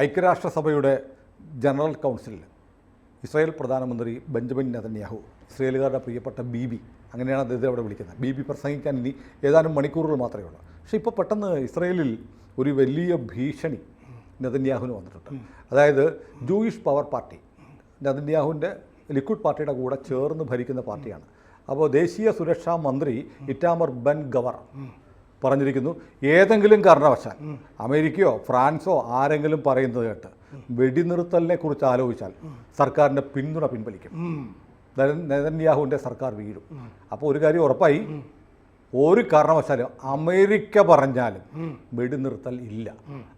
ഐക്യരാഷ്ട്രസഭയുടെ ജനറൽ കൗൺസിലിൽ ഇസ്രായേൽ പ്രധാനമന്ത്രി ബെഞ്ചമിൻ നെതന്യാഹു, ഇസ്രായേലുകാരുടെ പ്രിയപ്പെട്ട ബീബി, അങ്ങനെയാണ് അദ്ദേഹത്തെ അവിടെ വിളിക്കുന്നത്. ബീബി പ്രസംഗിക്കാൻ ഇനി ഏതാനും മണിക്കൂറുകൾ മാത്രമേ ഉള്ളൂ. പക്ഷേ ഇപ്പോൾ പെട്ടെന്ന് ഇസ്രായേലിൽ ഒരു വലിയ ഭീഷണി നെതന്യാഹുവിന് വന്നിട്ടുണ്ട്. അതായത് ജൂയിഷ് പവർ പാർട്ടി നെതന്യാഹുവിൻ്റെ ലിക്വിഡ് പാർട്ടിയുടെ കൂടെ ചേർന്ന് ഭരിക്കുന്ന പാർട്ടിയാണ്. അപ്പോൾ ദേശീയ സുരക്ഷാ മന്ത്രി ഇറ്റാമർ ബെൻ ഗവർ പറഞ്ഞിരിക്കുന്നു, ഏതെങ്കിലും കാരണവശാൽ അമേരിക്കയോ ഫ്രാൻസോ ആരെങ്കിലും പറയുന്നത് കേട്ട് വെടിനിർത്തലിനെ കുറിച്ച് ആലോചിച്ചാൽ സർക്കാരിൻ്റെ പിന്തുണ പിൻവലിക്കും, നെതന്യാഹുവിൻ്റെ സർക്കാർ വീഴും. അപ്പോൾ ഒരു കാര്യം ഉറപ്പായി, ഒരു കാരണവശാലും അമേരിക്ക പറഞ്ഞാലും വെടിനിർത്തൽ ഇല്ല.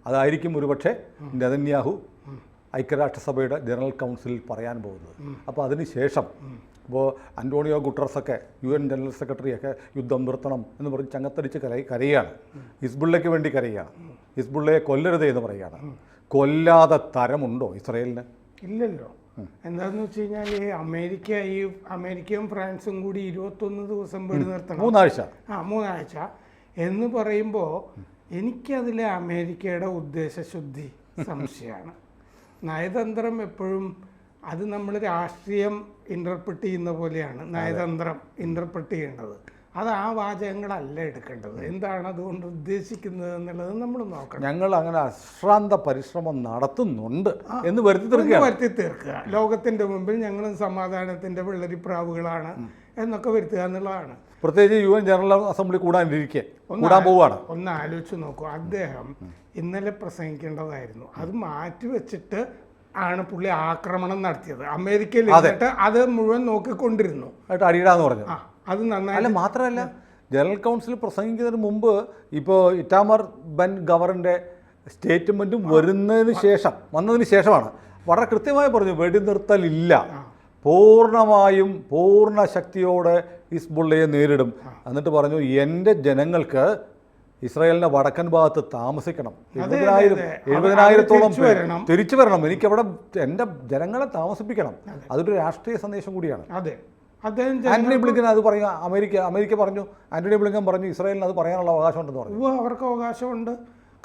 അതായിരിക്കും ഒരുപക്ഷെ നെതന്യാഹു ഐക്യരാഷ്ട്രസഭയുടെ ജനറൽ കൗൺസിലിൽ പറയാൻ പോകുന്നത്. അപ്പോൾ അതിനുശേഷം ഇപ്പോൾ അന്റോണിയോ ഗുട്ടറസൊക്കെ UN ജനറൽ സെക്രട്ടറിയൊക്കെ യുദ്ധം നിർത്തണം എന്ന് പറഞ്ഞ് ചങ്ങത്തടിച്ച് കരയുകയാണ്. ഹിസ്ബുള്ളയ്ക്ക് വേണ്ടി കരയുകയാണ്. ഹിസ്ബുള്ളയെ കൊല്ലരുതേ എന്ന് പറയുകയാണ്. കൊല്ലാതെ തരമുണ്ടോ ഇസ്രായേലിന്? ഇല്ലല്ലോ. എന്താണെന്ന് വെച്ച് കഴിഞ്ഞാൽ അമേരിക്കയും ഫ്രാൻസും കൂടി 21 ദിവസം വെടി നിർത്തണം, 3 ആഴ്ച എന്ന് പറയുമ്പോൾ എനിക്കതിലെ അമേരിക്കയുടെ ഉദ്ദേശശുദ്ധി സംശയമാണ്. നയതന്ത്രം എപ്പോഴും അത് നമ്മൾ രാഷ്ട്രീയം ഇൻ്റർപ്രറ്റ് ചെയ്യുന്ന പോലെയാണ് നയതന്ത്രം ഇൻ്റർപ്രറ്റ് ചെയ്യേണ്ടത്. അത് ആ വാചകങ്ങളല്ല എടുക്കേണ്ടത്. എന്താണ് അതുകൊണ്ട് ഉദ്ദേശിക്കുന്നത് എന്നുള്ളത് നമ്മൾ നോക്കണം. ഞങ്ങൾ അങ്ങനെ അശ്രാന്ത പരിശ്രമം നടത്തുന്നുണ്ട് എന്ന് വരുത്തി തീർക്കുക. ലോകത്തിൻ്റെ മുമ്പിൽ ഞങ്ങൾ സമാധാനത്തിൻ്റെ വെള്ളരിപ്രാവുകളാണ് എന്നൊക്കെ വരുത്തുക എന്നുള്ളതാണ്. പ്രത്യേകിച്ച് UN ജനറൽ അസംബ്ലി കൂടാൻ പോവുകയാണ്. ഒന്ന് ആലോചിച്ച് നോക്കൂ. അദ്ദേഹം ഇന്നലെ പ്രസംഗിക്കേണ്ടതായിരുന്നു, അത് മാറ്റിവെച്ചിട്ട് ആണ് പുള്ളി ആക്രമണം നടത്തിയത്. അമേരിക്കയിൽ അത് മുഴുവൻ നോക്കിക്കൊണ്ടിരുന്നു. അടിയിടാന്ന് പറഞ്ഞു. അത് നന്നായി. അല്ല, മാത്രമല്ല ജനറൽ കൗൺസിൽ പ്രസംഗിക്കുന്നതിന് മുമ്പ് ഇപ്പോൾ ഇറ്റാമർ ബെൻ ഗവറിൻ്റെ സ്റ്റേറ്റ്മെൻറ്റും വന്നതിന് ശേഷമാണ് വളരെ കൃത്യമായി പറഞ്ഞു വെടിനിർത്തലില്ല, പൂർണ്ണമായും പൂർണ്ണ ശക്തിയോടെ ഹിസ്ബുള്ളയെ നേരിടും. എന്നിട്ട് പറഞ്ഞു, എൻ്റെ ജനങ്ങൾക്ക് ഇസ്രായേലിൻ്റെ വടക്കൻ ഭാഗത്ത് താമസിക്കണം, 70,000-ഓളം തിരിച്ചു വരണം, എനിക്കവിടെ എൻ്റെ ജനങ്ങളെ താമസിപ്പിക്കണം. അതൊരു രാഷ്ട്രീയ സന്ദേശം കൂടിയാണ്. ആന്റണി ബ്ലിങ്കൻ അത് പറയുക, അമേരിക്ക പറഞ്ഞു, ആന്റണി ബ്ലിങ്കൻ പറഞ്ഞു ഇസ്രായേലിന് അത് പറയാനുള്ള അവകാശമുണ്ടെന്ന് പറഞ്ഞു. അവർക്ക് അവകാശമുണ്ട്,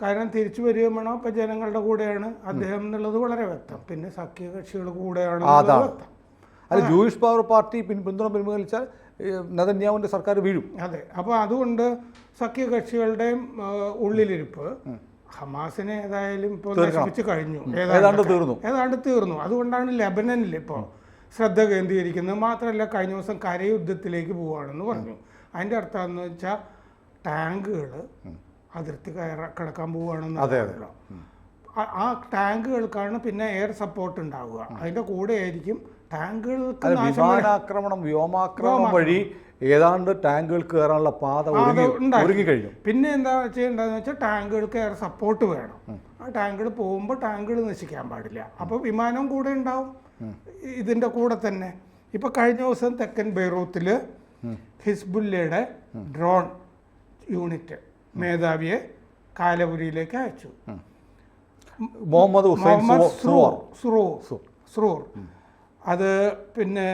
കാരണം തിരിച്ചു വരികയും വേണം. അപ്പം ജനങ്ങളുടെ കൂടെയാണ് അദ്ദേഹം എന്നുള്ളത് വളരെ വ്യക്തം. പിന്നെ സഖ്യകക്ഷികൾ കൂടെയാണ്. അത് ജൂയിഷ് പവർ പാർട്ടി പിന്തുണ പിൻവലിച്ചാൽ നെതന്യാഹുവിൻ്റെ സർക്കാർ വീഴും. അതെ. അപ്പോൾ അതുകൊണ്ട് സഖ്യകക്ഷികളുടെയും ഉള്ളിലിരിപ്പ് ഹമാസിനെ ഏതായാലും ഇപ്പോൾ നശിപ്പിച്ച് കഴിഞ്ഞു, ഏതാണ്ട് തീർന്നു. അതുകൊണ്ടാണ് ലെബനനിൽ ഇപ്പോൾ ശ്രദ്ധ കേന്ദ്രീകരിക്കുന്നത്. മാത്രമല്ല, കഴിഞ്ഞ ദിവസം കരയുദ്ധത്തിലേക്ക് പോവുകയാണെന്ന് പറഞ്ഞു. അതിൻ്റെ അർത്ഥം എന്ന് വെച്ചാൽ ടാങ്കുകൾ അതിർത്തി കടക്കാൻ പോവുകയാണെന്ന് പറഞ്ഞല്ലോ. ആ ടാങ്കുകൾക്കാണ് പിന്നെ എയർ സപ്പോർട്ട് ഉണ്ടാവുക. അതിൻ്റെ കൂടെ ആയിരിക്കും ടാങ്കുകൾക്ക് വിമാനാക്രമണം, വ്യോമാക്രമണം വഴി ഏതാണ്ട് ടാങ്കുകൾക്ക് കയറാനുള്ള പാത ഒരുങ്ങി കഴിഞ്ഞു. പിന്നെ എന്താ ചെയ്യേണ്ടതെന്ന് വെച്ചാൽ ടാങ്കുകൾക്ക് എയർ സപ്പോർട്ട് വേണം. ആ ടാങ്കുകൾ പോകുമ്പോൾ ടാങ്കുകൾ നശിക്കാൻ പാടില്ല. അപ്പോൾ വിമാനം കൂടെ ഉണ്ടാവും ഇതിൻ്റെ കൂടെ തന്നെ. ഇപ്പോൾ കഴിഞ്ഞ ദിവസം തെക്കൻ ബെയ്റൂത്തിൽ ഹിസ്ബുല്ലയുടെ ഡ്രോൺ യൂണിറ്റ് മേധാവിയെ കാലപുരിയിലേക്ക് അയച്ചു. മുഹമ്മദ് സ്രൂർ. അത് പിന്നെ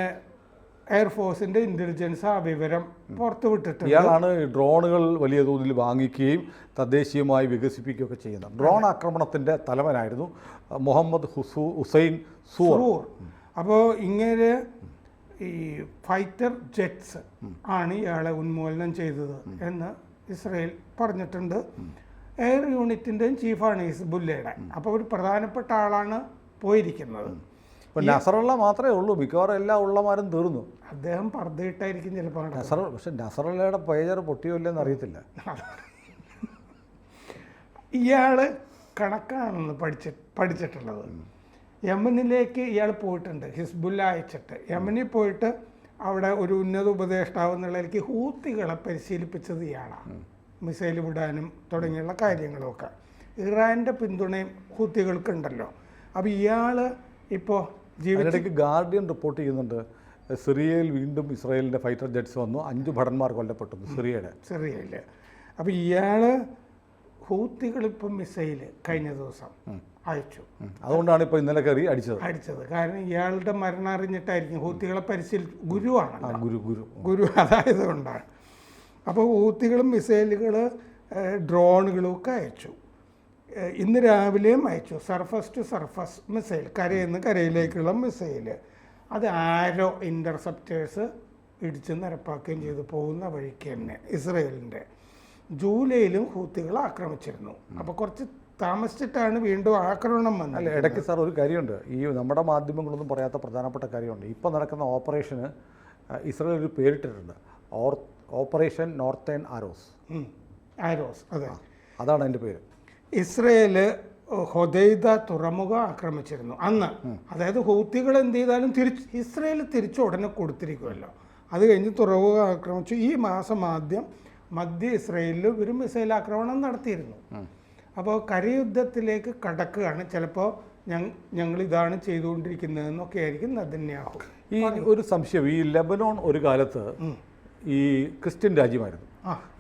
എയർഫോഴ്സിൻ്റെ ഇൻ്റലിജൻസ് ആ വിവരം പുറത്തുവിട്ടിട്ടുണ്ട്. ഇയാളാണ് ഡ്രോണുകൾ വലിയ തോതിൽ വാങ്ങിക്കുകയും തദ്ദേശീയമായി വികസിപ്പിക്കുകയൊക്കെ ചെയ്യുന്നത്. ഡ്രോൺ ആക്രമണത്തിൻ്റെ തലവനായിരുന്നു മുഹമ്മദ് ഹുസൈൻ സൂർ. അപ്പോൾ ഇങ്ങനെ ഈ ഫൈറ്റർ ജെറ്റ്സ് ആണ് ഇയാളെ ഉന്മൂലനം ചെയ്തത് എന്ന് ഇസ്രായേൽ പറഞ്ഞിട്ടുണ്ട്. എയർ യൂണിറ്റിൻ്റെയും ചീഫാണ് ഹിസ്ബുല്ലയുടെ. അപ്പോൾ ഒരു പ്രധാനപ്പെട്ട ആളാണ് പോയിരിക്കുന്നത്. ഇപ്പം നസറുള്ള മാത്രമേ ഉള്ളൂ, മിക്കവാറും എല്ലാ ഉള്ളമാരും തീർന്നു. അദ്ദേഹം പർദ്ദയിട്ടായിരിക്കും ചിലപ്പോൾ. പക്ഷെ നസറുള്ളയുടെ പേജർ പൊട്ടിയോ ഇല്ലെന്ന് അറിയത്തില്ല. ഇയാൾ കണക്കാണെന്ന് പഠിച്ചിട്ടുള്ളത്. യമനിലേക്ക് ഇയാൾ പോയിട്ടുണ്ട്, ഹിസ്ബുല്ല അയച്ചിട്ട്. യമനിൽ പോയിട്ട് അവിടെ ഒരു ഉന്നത ഉപദേഷ്ടാവ് എന്നുള്ളതിലേക്ക് ഹൂത്തികളെ പരിശീലിപ്പിച്ചത് ഇയാളാണ്. മിസൈൽ വിടാനും തുടങ്ങിയുള്ള കാര്യങ്ങളൊക്കെ. ഇറാൻ്റെ പിന്തുണയും ഹൂത്തികൾക്കുണ്ടല്ലോ. അപ്പോൾ ഇയാൾ ഇപ്പോൾ ഇതിനിടയ്ക്ക് ഗാർഡിയൻ റിപ്പോർട്ട് ചെയ്യുന്നുണ്ട്, സിറിയയിൽ വീണ്ടും ഇസ്രായേലിൻ്റെ ഫൈറ്റർ ജെറ്റ്സ് വന്നു, 5 ഭടന്മാർ കൊല്ലപ്പെട്ടു സിറിയയിൽ. അപ്പോൾ ഇയാൾ ഹൂത്തികളിപ്പം മിസൈൽ കഴിഞ്ഞ ദിവസം അയച്ചു. അതുകൊണ്ടാണ് ഇപ്പോൾ ഇന്നലെ കയറി അടിച്ചത്. കാരണം ഇയാളുടെ മരണം അറിഞ്ഞിട്ടായിരിക്കും. ഹൂത്തികളെ ഗുരുവാണ്, ഗുരു അതായത് കൊണ്ടാണ്. അപ്പോൾ ഹൂത്തികളും മിസൈലുകൾ ഡ്രോണുകളും ഒക്കെ അയച്ചു. ഇന്ന് രാവിലെയും അയച്ചു സർഫസ് ടു സർഫസ് മിസൈൽ, കരയിൽ നിന്ന് കരയിലേക്കുള്ള മിസൈൽ. അത് ആരോ ഇൻ്റർസെപ്റ്റേഴ്സ് ഇടിച്ച് നിരപ്പാക്കുകയും ചെയ്തു പോകുന്ന വഴിക്ക് തന്നെ ഇസ്രയേലിൻ്റെ. ജൂലൈയിലും ഹൂത്തികൾ ആക്രമിച്ചിരുന്നു. അപ്പോൾ കുറച്ച് താമസിച്ചിട്ടാണ് വീണ്ടും ആക്രമണം വന്നത്. അല്ല, ഇടയ്ക്ക് സാർ ഒരു കാര്യമുണ്ട്, ഈ നമ്മുടെ മാധ്യമങ്ങളൊന്നും പറയാത്ത പ്രധാനപ്പെട്ട കാര്യമുണ്ട്. ഇപ്പോൾ നടക്കുന്ന ഓപ്പറേഷന് ഇസ്രയേൽ ഒരു പേരിട്ടിട്ടുണ്ട്, ഓപ്പറേഷൻ നോർത്തേൺ ആരോസ്. ആരോസ്, അതെ, അതാണ് അതിൻ്റെ പേര്. ഇസ്രയേൽ ഹൊദൈദ തുറമുഖം ആക്രമിച്ചിരുന്നു അന്ന്. അതായത് ഹൂത്തികൾ എന്ത് ചെയ്താലും ഇസ്രയേൽ തിരിച്ചു ഉടനെ കൊടുത്തിരിക്കുമല്ലോ. അത് കഴിഞ്ഞ് തുറമുഖം ആക്രമിച്ചു. ഈ മാസം ആദ്യം മധ്യ ഇസ്രയേലിൽ ഒരു മിസൈൽ ആക്രമണം നടത്തിയിരുന്നു. അപ്പോൾ കരയുദ്ധത്തിലേക്ക് കടക്കുകയാണ്. ചിലപ്പോൾ ഞങ്ങൾ ഇതാണ് ചെയ്തുകൊണ്ടിരിക്കുന്നതെന്നൊക്കെ ആയിരിക്കും നെതന്യാഹു. ഈ ഒരു സംശയം, ഈ ലെബനോൺ ഒരു കാലത്ത് ഈ ക്രിസ്ത്യൻ രാജ്യമായിരുന്നു.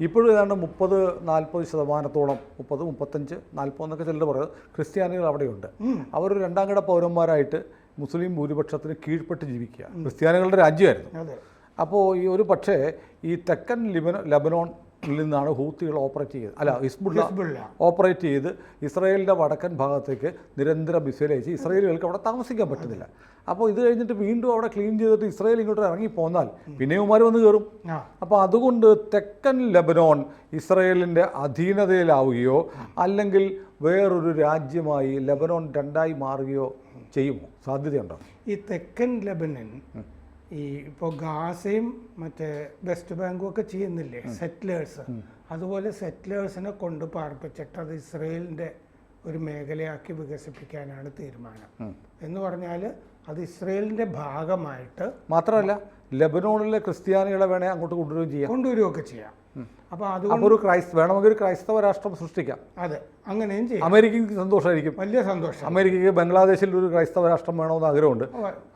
ഇപ്പോഴും ഏതാണ്ട് 30-40%, 30, 35, 40 എന്നൊക്കെ ചിലർ പറയുന്നത് ക്രിസ്ത്യാനികൾ അവിടെയുണ്ട്. അവരൊരു രണ്ടാം കിട പൗരന്മാരായിട്ട് മുസ്ലിം ഭൂരിപക്ഷത്തിന് കീഴ്പ്പെട്ട് ജീവിക്കുക. ക്രിസ്ത്യാനികളുടെ രാജ്യമായിരുന്നു. അപ്പോൾ ഈ ഒരു പക്ഷേ ഈ തെക്കൻ ലെബനോണിൽ നിന്നാണ് ഹൂത്തികൾ ഓപ്പറേറ്റ് ചെയ്ത്, അല്ല ഹിസ്ബുള്ള ഓപ്പറേറ്റ് ചെയ്ത് ഇസ്രായേലിൻ്റെ വടക്കൻ ഭാഗത്തേക്ക് നിരന്തരം മിസൈൽ അയച്ച് ഇസ്രായേലുകൾക്ക് അവിടെ താമസിക്കാൻ പറ്റുന്നില്ല. അപ്പോൾ ഇത് കഴിഞ്ഞിട്ട് വീണ്ടും അവിടെ ക്ലീൻ ചെയ്തിട്ട് ഇസ്രായേൽ ഇങ്ങോട്ട് ഇറങ്ങി പോന്നാൽ പിന്നെയുമാർ വന്ന് കയറും. അപ്പോൾ അതുകൊണ്ട് തെക്കൻ ലെബനോൺ ഇസ്രായേലിൻ്റെ അധീനതയിലാവുകയോ അല്ലെങ്കിൽ വേറൊരു രാജ്യമായി ലെബനോൺ രണ്ടായി മാറുകയോ ചെയ്യുമോ? സാധ്യതയുണ്ടോ? ഈ തെക്കൻ ലെബനൻ ഈ ഇപ്പോൾ ഗാസയും മറ്റേ വെസ്റ്റ് ബാങ്കും ഒക്കെ ചെയ്യുന്നില്ലേ സെറ്റിലേഴ്സ്, അതുപോലെ സെറ്റിലേഴ്സിനെ കൊണ്ട് പാർപ്പിച്ചിട്ട് അത് ഇസ്രയേലിൻ്റെ ഒരു മേഖലയാക്കി വികസിപ്പിക്കാനാണ് തീരുമാനം. എന്ന് പറഞ്ഞാൽ അത് ഇസ്രയേലിൻ്റെ ഭാഗമായിട്ട് മാത്രമല്ല ലെബനോണിലെ ക്രിസ്ത്യാനികളെ വേണേൽ അങ്ങോട്ട് കൊണ്ടുവരികയൊക്കെ ചെയ്യാം. അപ്പോൾ അതുകൊണ്ട് ഒരു വേണമെങ്കിൽ ഒരു ക്രൈസ്തവ രാഷ്ട്രം സൃഷ്ടിക്കാം. അതെ, അങ്ങനെയും ചെയ്യാം. അമേരിക്കയ്ക്ക് സന്തോഷമായിരിക്കും, വലിയ സന്തോഷം. അമേരിക്കയ്ക്ക് ബംഗ്ലാദേശിൽ ഒരു ക്രൈസ്തവ രാഷ്ട്രം വേണമെന്ന് ആഗ്രഹമുണ്ട്.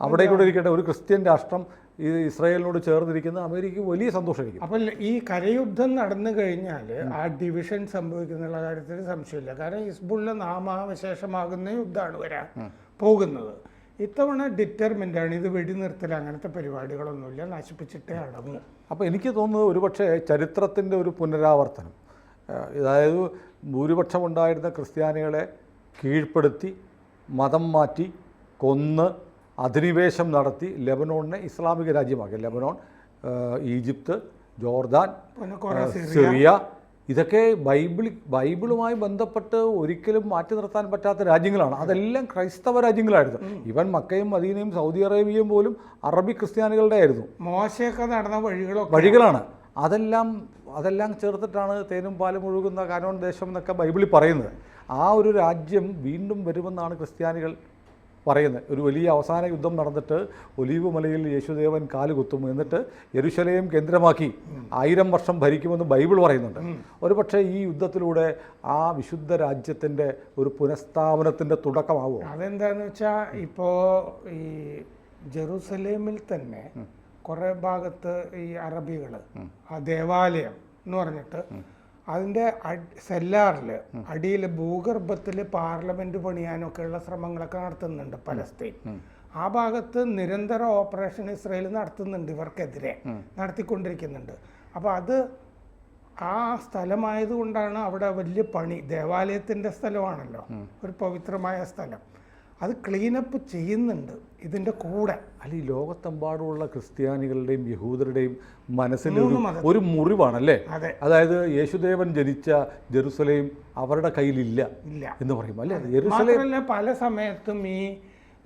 അവിടേക്കൂടെ ഇരിക്കട്ടെ, ഒരു ക്രിസ്ത്യൻ രാഷ്ട്രം ഈ ഇസ്രായേലിനോട് ചേർന്നിരിക്കുന്ന അമേരിക്കയ്ക്ക് വലിയ സന്തോഷമായിരിക്കും. അപ്പോൾ ഈ കരയുദ്ധം നടന്നു കഴിഞ്ഞാൽ ആ ഡിവിഷൻ സംഭവിക്കുന്നുള്ള കാര്യത്തിൽ സംശയമില്ല. കാരണം ഹിസ്ബുള്ള നാമാവശേഷമാകുന്ന യുദ്ധമാണ് വരാൻ പോകുന്നത്. ഇത്തവണ ഡിറ്റർമെൻ്റാണ്, ഇത് വെടിനിർത്തൽ അങ്ങനത്തെ പരിപാടികളൊന്നുമില്ല, നശിപ്പിച്ചിട്ടേ അടങ്ങും. അപ്പോൾ എനിക്ക് തോന്നുന്നത് ഒരുപക്ഷെ ചരിത്രത്തിൻ്റെ ഒരു പുനരാവർത്തനം, അതായത് ഭൂരിപക്ഷമുണ്ടായിരുന്ന ക്രിസ്ത്യാനികളെ കീഴ്പ്പെടുത്തി മതം മാറ്റി കൊന്ന് അധിനിവേശം നടത്തി ലെബനോണിനെ ഇസ്ലാമിക രാജ്യമാക്കി. ലെബനോൺ, ഈജിപ്ത്, ജോർദാൻ, സിറിയ, ഇതൊക്കെ ബൈബിളുമായി ബന്ധപ്പെട്ട് ഒരിക്കലും മാറ്റി നിർത്താൻ പറ്റാത്ത രാജ്യങ്ങളാണ്. അതെല്ലാം ക്രൈസ്തവ രാജ്യങ്ങളായിരുന്നു. ഇവൻ മക്കയും മദീനയും സൗദി അറേബ്യയും പോലും അറബി ക്രിസ്ത്യാനികളുടെ ആയിരുന്നു. മോശയൊക്കെ നടന്ന വഴികളാണ്. അതെല്ലാം ചേർത്തിട്ടാണ് തേനും പാലും ഒഴുകുന്ന കാനോൻ ദേശം എന്നൊക്കെ ബൈബിളിൽ പറയുന്നത്. ആ ഒരു രാജ്യം വീണ്ടും വരുമെന്നാണ് ക്രിസ്ത്യാനികൾ പറയുന്നത്. ഒരു വലിയ അവസാന യുദ്ധം നടന്നിട്ട് ഒലീവ് മലയിൽ യേശുദേവൻ കാലുകുത്തും, എന്നിട്ട് യെരുശലേം കേന്ദ്രമാക്കി 1000 വർഷം ഭരിക്കുമെന്ന് ബൈബിൾ പറയുന്നുണ്ട്. ഒരുപക്ഷെ ഈ യുദ്ധത്തിലൂടെ ആ വിശുദ്ധ രാജ്യത്തിൻ്റെ ഒരു പുനഃസ്ഥാപനത്തിൻ്റെ തുടക്കമാവുമോ? അതെന്താണെന്ന് വെച്ചാൽ ഇപ്പോൾ ഈ ജെറൂസലേമിൽ തന്നെ കുറേ ഭാഗത്ത് ഈ അറബികൾ ആ ദേവാലയം എന്ന് പറഞ്ഞിട്ട് അതിൻ്റെ സെല്ലാറിൽ അടിയിൽ ഭൂഗർഭത്തിൽ പാർലമെൻറ്റ് പണിയാനൊക്കെയുള്ള ശ്രമങ്ങളൊക്കെ നടത്തുന്നുണ്ട് പലസ്തീൻ. ആ ഭാഗത്ത് നിരന്തര ഓപ്പറേഷൻ ഇസ്രായേൽ നടത്തുന്നുണ്ട്, ഇവർക്കെതിരെ നടത്തിക്കൊണ്ടിരിക്കുന്നുണ്ട്. അപ്പോൾ അത് ആ സ്ഥലമായതുകൊണ്ടാണ് അവിടെ വലിയ പണി, ദേവാലയത്തിൻ്റെ സ്ഥലമാണല്ലോ, ഒരു പവിത്രമായ സ്ഥലം, അത് ക്ലീനപ്പ് ചെയ്യുന്നുണ്ട് ഇതിൻ്റെ കൂടെ. അല്ല, ഈ ലോകത്തെമ്പാടുമുള്ള ക്രിസ്ത്യാനികളുടെയും യഹൂദരുടെയും മനസ്സിൽ ഒരു മുറിവാണല്ലേ? അതായത് യേശുദേവൻ ജനിച്ച ജെറുസലേം അവരുടെ കയ്യിലില്ല എന്ന് പറയും അല്ലേ? മാത്രമല്ല പല സമയത്തും ഈ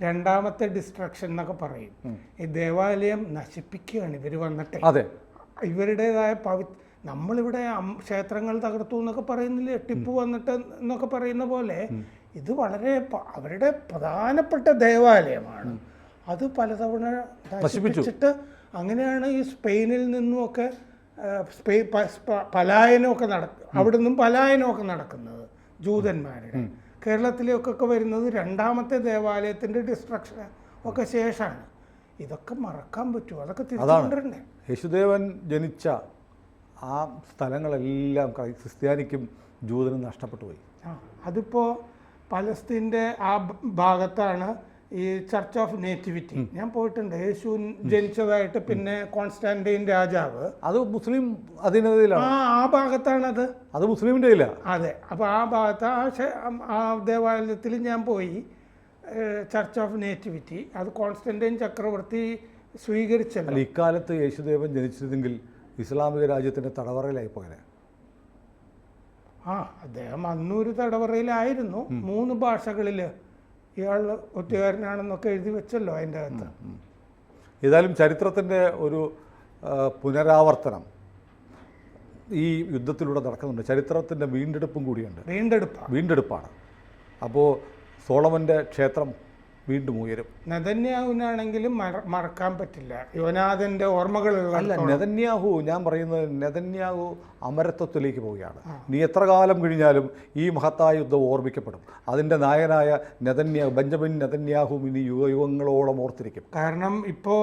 രണ്ടാമത്തെ ഡിസ്ട്രക്ഷൻ എന്നൊക്കെ പറയും, ഈ ദേവാലയം നശിപ്പിക്കുകയാണ് ഇവർ വന്നിട്ട്. അതെ, ഇവരുടേതായ നമ്മളിവിടെ ക്ഷേത്രങ്ങൾ തകർത്തു എന്നൊക്കെ പറയുന്നില്ലേ, ടിപ്പു വന്നിട്ട് എന്നൊക്കെ പറയുന്ന പോലെ ഇത് വളരെ അവരുടെ പ്രധാനപ്പെട്ട ദേവാലയമാണ്. അത് പലതവണ നശിപ്പിച്ചിട്ട് അങ്ങനെയാണ് ഈ സ്പെയിനിൽ നിന്നുമൊക്കെ പലായനമൊക്കെ അവിടെ നിന്നും പലായനമൊക്കെ നടക്കുന്നത് ജൂതന്മാരുടെ. കേരളത്തിലേക്കൊക്കെ വരുന്നത് രണ്ടാമത്തെ ദേവാലയത്തിൻ്റെ ഡിസ്ട്രക്ഷൻ ഒക്കെ ശേഷമാണ്. ഇതൊക്കെ മറക്കാൻ പറ്റുമോ? അതൊക്കെ തിരിച്ചുകൊണ്ടിരണ്ടേ? യേശുദേവൻ ജനിച്ച ആ സ്ഥലങ്ങളെല്ലാം ക്രിസ്ത്യാനിക്കും ജൂതനും നഷ്ടപ്പെട്ടു പോയി. അതിപ്പോൾ പലസ്തീൻ്റെ ആ ഭാഗത്താണ് ഈ ചർച്ച് ഓഫ് നേറ്റിവിറ്റി ഞാൻ പോയിട്ടുണ്ട്. യേശു ജനിച്ചതായിട്ട് പിന്നെ കോൺസ്റ്റാന്റൈൻ രാജാവ്, അത് മുസ്ലിം അധീനതയിലാണ്. ആ ഭാഗത്താണത്. അത് മുസ്ലിമിൻ്റെ ഇല്ല. അതെ. അപ്പോൾ ആ ഭാഗത്ത് ആ ദേവാലയത്തിൽ ഞാൻ പോയി. ചർച്ച് ഓഫ് നേറ്റിവിറ്റി അത് കോൺസ്റ്റന്റൈൻ ചക്രവർത്തി സ്വീകരിച്ചല്ലോ. ഇക്കാലത്ത് യേശുദേവൻ ജനിച്ചിരുന്നെങ്കിൽ ഇസ്ലാമിക രാജ്യത്തിൻ്റെ തടവറയിലായി പോയത്. അദ്ദേഹം അന്നൊരു തടവറയിലായിരുന്നു. 3 ഭാഷകളിൽ ഇയാൾ ഒറ്റുകാരനാണെന്നൊക്കെ എഴുതി വെച്ചല്ലോ അതിൻ്റെ അകത്ത്. ഏതായാലും ചരിത്രത്തിൻ്റെ ഒരു പുനരാവർത്തനം ഈ യുദ്ധത്തിലൂടെ നടക്കുന്നുണ്ട്. ചരിത്രത്തിൻ്റെ വീണ്ടെടുപ്പും കൂടിയുണ്ട്. വീണ്ടെടുപ്പാണ്. അപ്പോൾ സോളമൻ്റെ ക്ഷേത്രം വീണ്ടും ഉയരും. നെതന്യാഹുവിനാണെങ്കിലും മറക്കാൻ പറ്റില്ല. യോനാഥൻ്റെ ഓർമ്മകളുള്ള. അല്ല, നെതന്യാഹു, ഞാൻ പറയുന്നത് നെതന്യാഹു അമരത്വത്തിലേക്ക് പോവുകയാണ്. നീ എത്ര കാലം കഴിഞ്ഞാലും ഈ മഹത്തായ യുദ്ധം ഓർമ്മിക്കപ്പെടും. അതിൻ്റെ നായകനായ ബെഞ്ചമിൻ നെതന്യാഹു ഇനി യുഗങ്ങളോളം ഓർത്തിരിക്കും. കാരണം ഇപ്പോൾ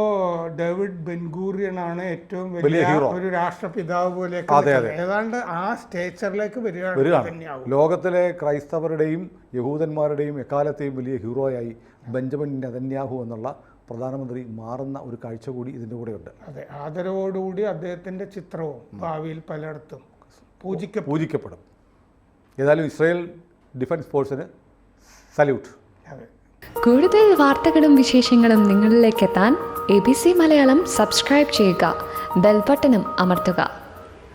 ഡേവിഡ് ബെൻഗൂറിയനാണ് ഏറ്റവും വലിയ ഹീറോ, ഒരു രാഷ്ട്രപിതാവ് പോലെ. ഏതാണ്ട് ആ സ്റ്റേച്ചറിലേക്ക് വരികയാണ്. ലോകത്തിലെ ക്രൈസ്തവരുടെയും യഹൂദന്മാരുടെയും എക്കാലത്തെയും വലിയ ഹീറോയായി ബെഞ്ചമിൻ നെതന്യാഹു എന്നുള്ള പ്രധാനമന്ത്രി മാറുന്ന ഒരു കാഴ്ച കൂടി ഇതിൻ്റെ കൂടെയുണ്ട്. അതെ, ആദരവോടുകൂടി അദ്ദേഹത്തിൻ്റെ ചിത്രവും ഭാവിയിൽ പലയിടത്തും പൂജിക്കപ്പെടും. ഏതായാലും ഇസ്രായേൽ ഡിഫൻസ് ഫോഴ്സിന് സല്യൂട്ട്. കൂടുതൽ വാർത്തകളും വിശേഷങ്ങളും നിങ്ങളിലേക്ക് എത്താൻ ABC മലയാളം സബ്സ്ക്രൈബ് ചെയ്യുക, ബെൽബട്ടനും അമർത്തുക.